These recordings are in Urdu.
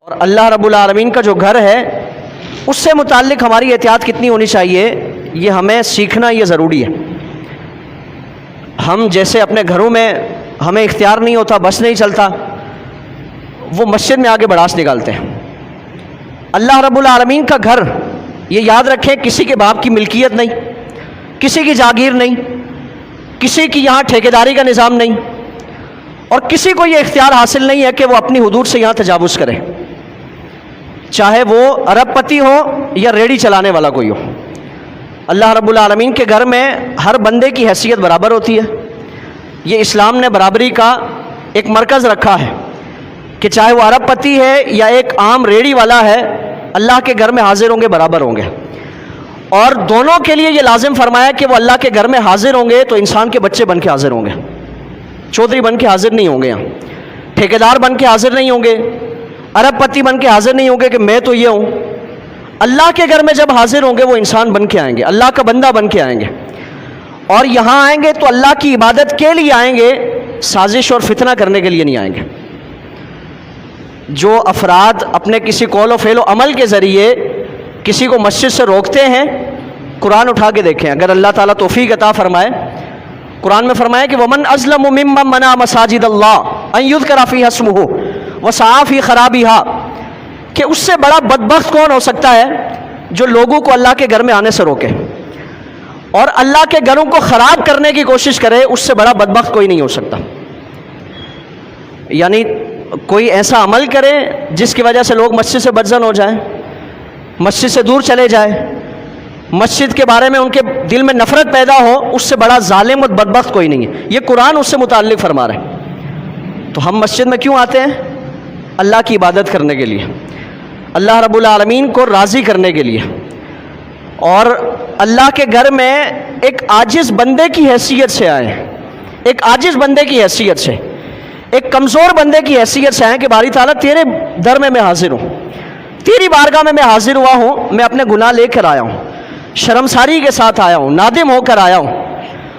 اور اللہ رب العالمین کا جو گھر ہے اس سے متعلق ہماری احتیاط کتنی ہونی چاہیے، یہ ہمیں سیکھنا یہ ضروری ہے۔ ہم جیسے اپنے گھروں میں ہمیں اختیار نہیں ہوتا، بس نہیں چلتا، وہ مسجد میں آگے بڑاس نکالتے ہیں۔ اللہ رب العالمین کا گھر، یہ یاد رکھیں، کسی کے باپ کی ملکیت نہیں، کسی کی جاگیر نہیں، کسی کی یہاں ٹھیکیداری کا نظام نہیں، اور کسی کو یہ اختیار حاصل نہیں ہے کہ وہ اپنی حدود سے یہاں تجاوز کرے، چاہے وہ ارب پتی ہو یا ریڑھی چلانے والا کوئی ہو۔ اللہ رب العالمین کے گھر میں ہر بندے کی حیثیت برابر ہوتی ہے۔ یہ اسلام نے برابری کا ایک مرکز رکھا ہے کہ چاہے وہ ارب پتی ہے یا ایک عام ریڑھی والا ہے، اللہ کے گھر میں حاضر ہوں گے، برابر ہوں گے۔ اور دونوں کے لیے یہ لازم فرمایا کہ وہ اللہ کے گھر میں حاضر ہوں گے تو انسان کے بچے بن کے حاضر ہوں گے، چودھری بن کے حاضر نہیں ہوں گے، یہاں ٹھیکیدار بن کے حاضر نہیں ہوں گے، ارب پتی بن کے حاضر نہیں ہوں گے کہ میں تو یہ ہوں۔ اللہ کے گھر میں جب حاضر ہوں گے وہ انسان بن کے آئیں گے، اللہ کا بندہ بن کے آئیں گے، اور یہاں آئیں گے تو اللہ کی عبادت کے لیے آئیں گے، سازش اور فتنہ کرنے کے لیے نہیں آئیں گے۔ جو افراد اپنے کسی قول و فعل و عمل کے ذریعے کسی کو مسجد سے روکتے ہیں، قرآن اٹھا کے دیکھیں، اگر اللہ تعالیٰ توفیق عطا فرمائے، قرآن میں فرمایا کہ وَمَنْ أَظْلَمُ مِمَّنْ مَنَعَ مَسَاجِدَ اللَّهِ أَنْ يُذْكَرَ فِيهَا اسْمُهُ وَسَعَىٰ فِي خَرَابِهَا، کہ اس سے بڑا بدبخت کون ہو سکتا ہے جو لوگوں کو اللہ کے گھر میں آنے سے روکے اور اللہ کے گھروں کو خراب کرنے کی کوشش کرے، اس سے بڑا بدبخت کوئی نہیں ہو سکتا۔ یعنی کوئی ایسا عمل کرے جس کی وجہ سے لوگ مسجد سے بدظن ہو جائیں، مسجد سے دور چلے جائیں، مسجد کے بارے میں ان کے دل میں نفرت پیدا ہو، اس سے بڑا ظالم اور بدبخت کوئی نہیں ہے۔ یہ قرآن اس سے متعلق فرما رہے ہیں۔ تو ہم مسجد میں کیوں آتے ہیں؟ اللہ کی عبادت کرنے کے لیے، اللہ رب العالمین کو راضی کرنے کے لیے، اور اللہ کے گھر میں ایک عاجز بندے کی حیثیت سے آئے ہیں، ایک عاجز بندے کی حیثیت سے، ایک کمزور بندے کی حیثیت سے آئے کہ باری تعالیٰ تیرے در میں حاضر ہوں، تیری بارگاہ میں حاضر ہوا ہوں، میں اپنے گناہ لے کر آیا ہوں، شرمساری کے ساتھ آیا ہوں، نادم ہو کر آیا ہوں،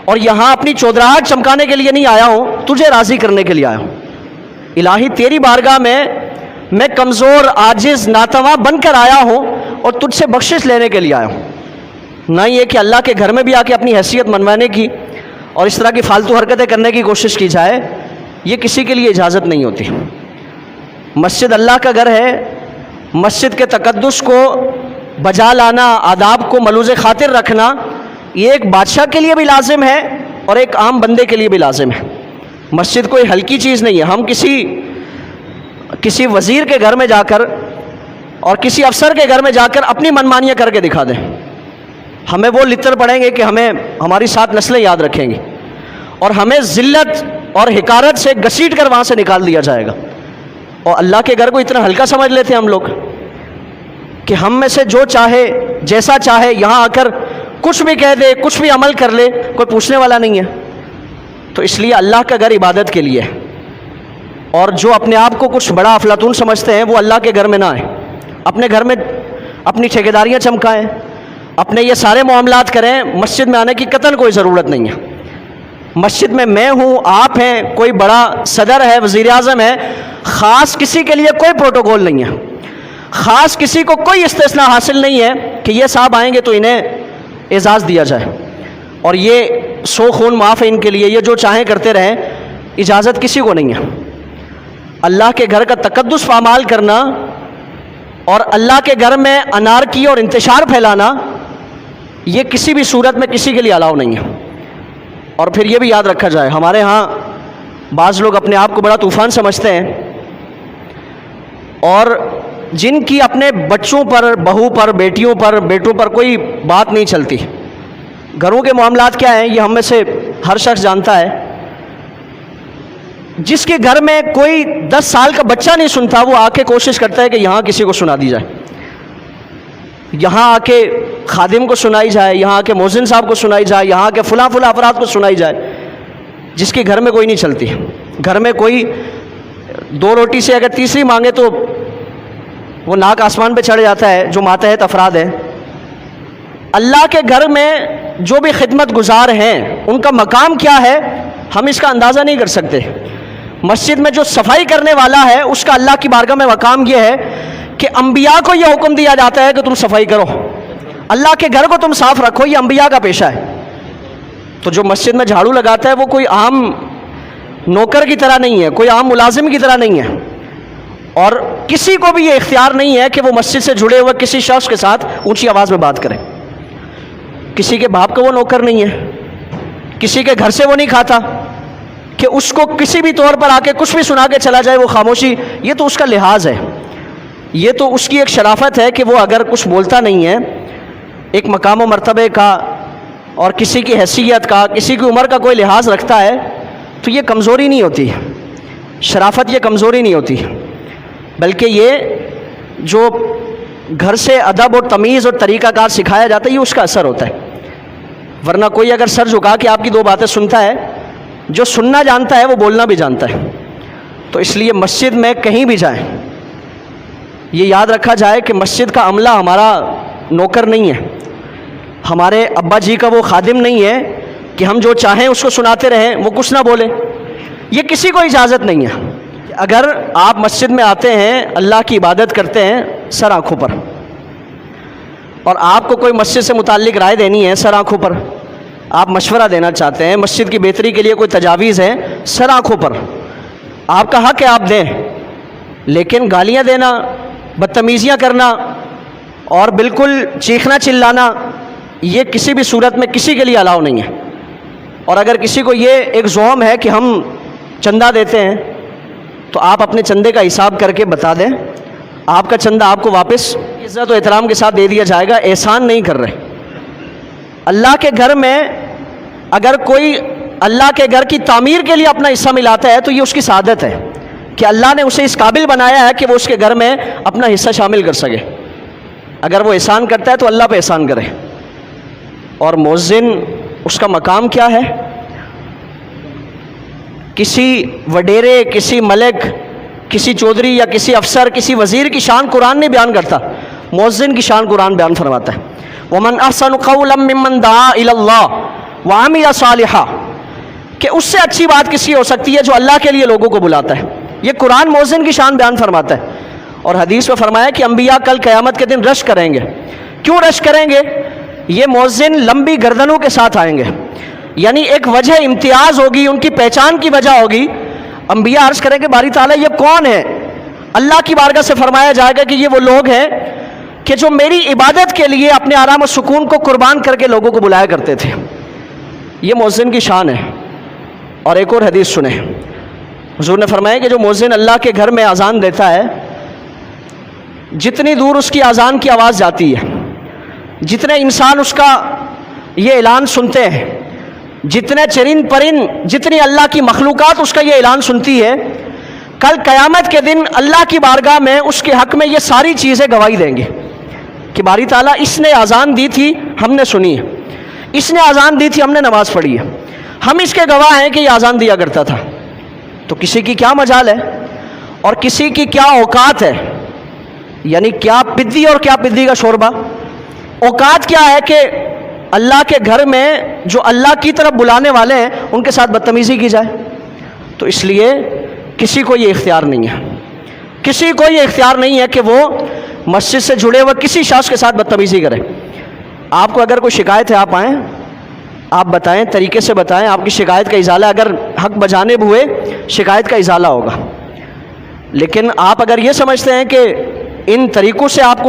اور یہاں اپنی چودراہٹ چمکانے کے لیے نہیں آیا ہوں، تجھے راضی کرنے کے لیے آیا ہوں۔ الہی تیری بارگاہ میں کمزور، عاجز، ناتواں بن کر آیا ہوں اور تجھ سے بخشش لینے کے لیے آیا ہوں، نہ یہ کہ اللہ کے گھر میں بھی آ کے اپنی حیثیت منوانے کی اور اس طرح کی فالتو حرکتیں کرنے کی کوشش کی جائے۔ یہ کسی کے لیے اجازت نہیں ہوتی۔ مسجد اللہ کا گھر ہے، مسجد کے تقدس کو بجا لانا، آداب کو ملوز خاطر رکھنا، یہ ایک بادشاہ کے لیے بھی لازم ہے اور ایک عام بندے کے لیے بھی لازم ہے۔ مسجد کوئی ہلکی چیز نہیں ہے۔ ہم کسی وزیر کے گھر میں جا کر اور کسی افسر کے گھر میں جا کر اپنی منمانیاں کر کے دکھا دیں، ہمیں وہ لتر پڑیں گے کہ ہماری 7 نسلیں یاد رکھیں گی، اور ہمیں ذلت اور حقارت سے گھسیٹ کر وہاں سے نکال دیا جائے گا۔ اور اللہ کے گھر کو اتنا ہلکا سمجھ لیتے ہیں ہم لوگ کہ ہم میں سے جو چاہے جیسا چاہے یہاں آ کر کچھ بھی کہہ دے، کچھ بھی عمل کر لے، کوئی پوچھنے والا نہیں ہے۔ تو اس لیے اللہ کا گھر عبادت کے لیے ہے، اور جو اپنے آپ کو کچھ بڑا افلاطون سمجھتے ہیں وہ اللہ کے گھر میں نہ آئیں، اپنے گھر میں اپنی ٹھیکیداریاں چمکائیں، اپنے یہ سارے معاملات کریں۔ مسجد میں آنے کی قطعاً کوئی ضرورت نہیں ہے۔ مسجد میں ہوں، آپ ہیں، کوئی بڑا صدر ہے، وزیر اعظم ہے، خاص کسی کے لیے کوئی پروٹوکول نہیں ہے، خاص کسی کو کوئی استثناء حاصل نہیں ہے کہ یہ صاحب آئیں گے تو انہیں اعزاز دیا جائے اور یہ 100 خون معاف ہے ان کے لیے، یہ جو چاہیں کرتے رہیں، اجازت کسی کو نہیں ہے۔ اللہ کے گھر کا تقدس پامال کرنا اور اللہ کے گھر میں انارکی اور انتشار پھیلانا، یہ کسی بھی صورت میں کسی کے لیے الاؤ نہیں ہے۔ اور پھر یہ بھی یاد رکھا جائے، ہمارے ہاں بعض لوگ اپنے آپ کو بڑا طوفان سمجھتے ہیں، اور جن کی اپنے بچوں پر، بہو پر، بیٹیوں پر، بیٹوں پر کوئی بات نہیں چلتی، گھروں کے معاملات کیا ہیں یہ ہم میں سے ہر شخص جانتا ہے۔ جس کے گھر میں کوئی 10 سال کا بچہ نہیں سنتا، وہ آ کے کوشش کرتا ہے کہ یہاں کسی کو سنا دی جائے، یہاں آ کے خادم کو سنائی جائے، یہاں آ کے مؤذن صاحب کو سنائی جائے، یہاں آ کے فلاں افراد کو سنائی جائے، جس کے گھر میں کوئی نہیں چلتی۔ گھر میں کوئی 2 روٹی سے اگر تیسری مانگے تو وہ ناک آسمان پہ چڑھ جاتا ہے، جو ماتحت افراد ہیں۔ اللہ کے گھر میں جو بھی خدمت گزار ہیں ان کا مقام کیا ہے ہم اس کا اندازہ نہیں کر سکتے۔ مسجد میں جو صفائی کرنے والا ہے اس کا اللہ کی بارگاہ میں مقام یہ ہے کہ انبیاء کو یہ حکم دیا جاتا ہے کہ تم صفائی کرو، اللہ کے گھر کو تم صاف رکھو، یہ انبیاء کا پیشہ ہے۔ تو جو مسجد میں جھاڑو لگاتا ہے وہ کوئی عام نوکر کی طرح نہیں ہے، کوئی عام ملازم کی طرح نہیں ہے، اور کسی کو بھی یہ اختیار نہیں ہے کہ وہ مسجد سے جڑے ہوئے کسی شخص کے ساتھ اونچی آواز میں بات کرے۔ کسی کے باپ کا وہ نوکر نہیں ہے، کسی کے گھر سے وہ نہیں کھاتا کہ اس کو کسی بھی طور پر آ کے کچھ بھی سنا کے چلا جائے وہ خاموشی، یہ تو اس کا لحاظ ہے، یہ تو اس کی ایک شرافت ہے کہ وہ اگر کچھ بولتا نہیں ہے، ایک مقام و مرتبے کا اور کسی کی حیثیت کا، کسی کی عمر کا کوئی لحاظ رکھتا ہے، تو یہ کمزوری نہیں ہوتی، شرافت یہ کمزوری نہیں ہوتی، بلکہ یہ جو گھر سے ادب اور تمیز اور طریقہ کار سکھایا جاتا ہے یہ اس کا اثر ہوتا ہے۔ ورنہ کوئی اگر سر جھکا کے آپ کی دو باتیں سنتا ہے، جو سننا جانتا ہے وہ بولنا بھی جانتا ہے۔ تو اس لیے مسجد میں کہیں بھی جائیں یہ یاد رکھا جائے کہ مسجد کا عملہ ہمارا نوکر نہیں ہے، ہمارے ابا جی کا وہ خادم نہیں ہے کہ ہم جو چاہیں اس کو سناتے رہیں، وہ کچھ نہ بولے، یہ کسی کو اجازت نہیں ہے۔ اگر آپ مسجد میں آتے ہیں، اللہ کی عبادت کرتے ہیں سر آنکھوں پر، اور آپ کو کوئی مسجد سے متعلق رائے دینی ہے سر آنکھوں پر، آپ مشورہ دینا چاہتے ہیں، مسجد کی بہتری کے لیے کوئی تجاویز ہے سر آنکھوں پر، آپ کا حق ہے آپ دیں، لیکن گالیاں دینا، بدتمیزیاں کرنا اور بالکل چیخنا چلانا یہ کسی بھی صورت میں کسی کے لیے الاؤ نہیں ہے۔ اور اگر کسی کو یہ ایک زوم ہے کہ ہم چندہ دیتے ہیں تو آپ اپنے چندے کا حساب کر کے بتا دیں، آپ کا چندہ آپ کو واپس عزت و احترام کے ساتھ دے دیا جائے گا، احسان نہیں کر رہے۔ اللہ کے گھر میں اگر کوئی اللہ کے گھر کی تعمیر کے لیے اپنا حصہ ملاتا ہے تو یہ اس کی سعادت ہے کہ اللہ نے اسے اس قابل بنایا ہے کہ وہ اس کے گھر میں اپنا حصہ شامل کر سکے۔ اگر وہ احسان کرتا ہے تو اللہ پہ احسان کرے۔ اور مؤذن اس کا مقام کیا ہے؟ کسی وڈیرے، کسی ملک، کسی چودھری یا کسی افسر، کسی وزیر کی شان قرآن نہیں بیان کرتا، مؤذن کی شان قرآن بیان فرماتا ہے۔ وَمَنْ أَحْسَنُ قَوْلًا مِّمَّنْ دَعَا إِلَى اللَّهِ وَعَمِلَ صَالِحًا، کہ اس سے اچھی بات کسی ہو سکتی ہے جو اللہ کے لیے لوگوں کو بلاتا ہے۔ یہ قرآن مؤذن کی شان بیان فرماتا ہے۔ اور حدیث میں فرمایا کہ انبیاء کل قیامت کے دن رش کریں گے۔ کیوں رش کریں گے؟ یہ مؤذن لمبی گردنوں کے ساتھ آئیں گے، یعنی ایک وجہ امتیاز ہوگی، ان کی پہچان کی وجہ ہوگی۔ انبیاء عرض کریں کہ باری تعالیٰ یہ کون ہے؟ اللہ کی بارگاہ سے فرمایا جائے گا کہ یہ وہ لوگ ہیں کہ جو میری عبادت کے لیے اپنے آرام و سکون کو قربان کر کے لوگوں کو بلایا کرتے تھے۔ یہ مؤذن کی شان ہے۔ اور ایک اور حدیث سنیں، حضور نے فرمایا کہ جو مؤذن اللہ کے گھر میں اذان دیتا ہے، جتنی دور اس کی اذان کی آواز جاتی ہے، جتنے انسان اس کا یہ اعلان سنتے ہیں، جتنے چرند پرند، جتنی اللہ کی مخلوقات اس کا یہ اعلان سنتی ہے، کل قیامت کے دن اللہ کی بارگاہ میں اس کے حق میں یہ ساری چیزیں گواہی دیں گے کہ باری تعالیٰ اس نے اذان دی تھی، ہم نے سنی ہے، اس نے اذان دی تھی، ہم نے نماز پڑھی ہے، ہم اس کے گواہ ہیں کہ یہ اذان دیا کرتا تھا۔ تو کسی کی کیا مجال ہے اور کسی کی کیا اوقات ہے، یعنی کیا پدی اور کیا پدی کا شوربہ۔ اوقات کیا ہے کہ اللہ کے گھر میں جو اللہ کی طرف بلانے والے ہیں ان کے ساتھ بدتمیزی کی جائے۔ تو اس لیے کسی کو یہ اختیار نہیں ہے، کسی کو یہ اختیار نہیں ہے کہ وہ مسجد سے جڑے ہوئے کسی شخص کے ساتھ بدتمیزی کرے۔ آپ کو اگر کوئی شکایت ہے آپ آئیں، آپ بتائیں، طریقے سے بتائیں، آپ کی شکایت کا ازالہ اگر حق بجانب ہوئے شکایت کا ازالہ ہوگا۔ لیکن آپ اگر یہ سمجھتے ہیں کہ ان طریقوں سے آپ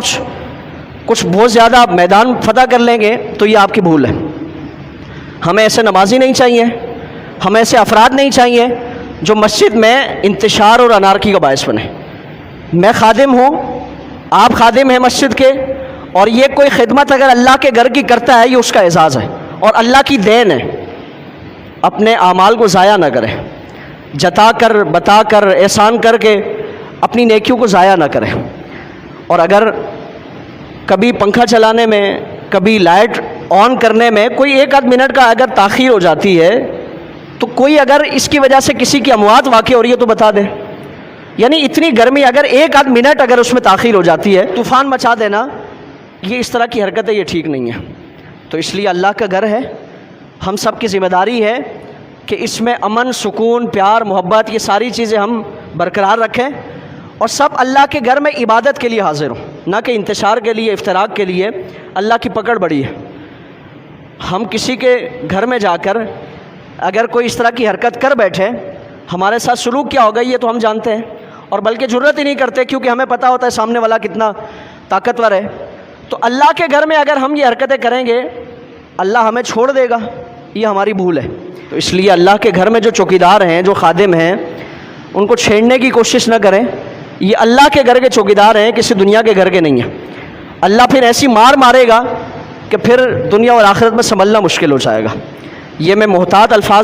کچھ بہت زیادہ میدان فتح کر لیں گے تو یہ آپ کی بھول ہے۔ ہمیں ایسے نمازی نہیں چاہیے، ہمیں ایسے افراد نہیں چاہیے جو مسجد میں انتشار اور انارکی کا باعث بنے۔ میں خادم ہوں، آپ خادم ہیں مسجد کے، اور یہ کوئی خدمت اگر اللہ کے گھر کی کرتا ہے یہ اس کا اعزاز ہے اور اللہ کی دین ہے۔ اپنے اعمال کو ضائع نہ کریں، جتا کر، بتا کر، احسان کر کے اپنی نیکیوں کو ضائع نہ کریں۔ اور اگر کبھی پنکھا چلانے میں، کبھی لائٹ آن کرنے میں کوئی ایک آدھ منٹ کا اگر تاخیر ہو جاتی ہے تو کوئی اگر اس کی وجہ سے کسی کی اموات واقع ہو رہی ہے تو بتا دے۔ یعنی اتنی گرمی، اگر ایک آدھ منٹ اگر اس میں تاخیر ہو جاتی ہے، طوفان مچا دینا، یہ اس طرح کی حرکت ہے، یہ ٹھیک نہیں ہے۔ تو اس لیے اللہ کا گھر ہے، ہم سب کی ذمہ داری ہے کہ اس میں امن، سکون، پیار، محبت، یہ ساری چیزیں ہم برقرار رکھیں، اور سب اللہ کے گھر میں عبادت کے لیے حاضر ہوں، نہ کہ انتشار کے لیے، افتراق کے لیے۔ اللہ کی پکڑ بڑی ہے۔ ہم کسی کے گھر میں جا کر اگر کوئی اس طرح کی حرکت کر بیٹھے، ہمارے ساتھ سلوک کیا ہوگا یہ تو ہم جانتے ہیں، اور بلکہ جرت ہی نہیں کرتے، کیونکہ ہمیں پتہ ہوتا ہے سامنے والا کتنا طاقتور ہے۔ تو اللہ کے گھر میں اگر ہم یہ حرکتیں کریں گے، اللہ ہمیں چھوڑ دے گا، یہ ہماری بھول ہے۔ تو اس لیے اللہ کے گھر میں جو چوکیدار ہیں، جو خادم ہیں، ان کو چھیڑنے کی کوشش نہ کریں۔ یہ اللہ کے گھر کے چوکیدار ہیں، کسی دنیا کے گھر کے نہیں ہیں۔ اللہ پھر ایسی مار مارے گا کہ پھر دنیا اور آخرت میں سنبھلنا مشکل ہو جائے گا۔ یہ میں محتاط الفاظ